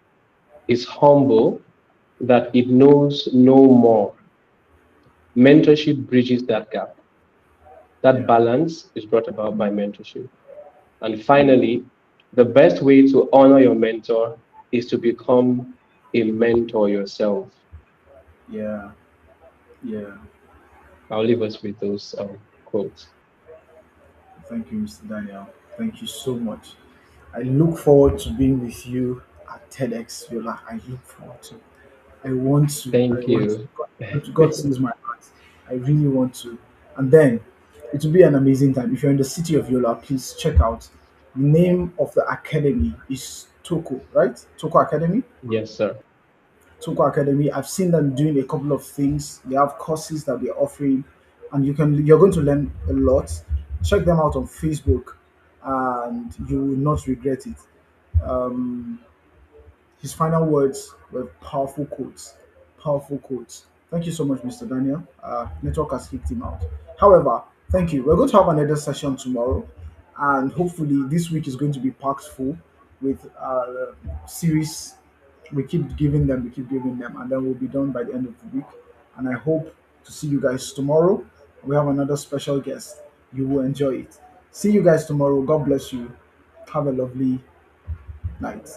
is humble that it knows no more. Mentorship bridges that gap. That Yeah, balance is brought about by mentorship. And finally, the best way to honor your mentor is to become a mentor yourself. yeah, yeah. I'll leave us with those quotes. Thank you, Mr. Daniel. Thank you so much. I look forward to being with you at TEDx Viola. I look forward to. I want to. I Thank want to. you. God sees my heart. I really want to. And then it will be an amazing time. If you're in the city of Yola, please check out. The name of the academy is Toko, right? Toko Academy. Yes, sir. Toko Academy. I've seen them doing a couple of things. They have courses that they're offering, and you're going to learn a lot. Check them out on Facebook, and you will not regret it. Um, his final words were powerful quotes. Powerful quotes. Thank you so much, Mr. Daniel. Network has kicked him out. However, thank you. We're going to have another session tomorrow, and hopefully, this week is going to be packed full with series. We keep giving them, and then we'll be done by the end of the week. And I hope to see you guys tomorrow. We have another special guest. You will enjoy it. See you guys tomorrow. God bless you. Have a lovely night.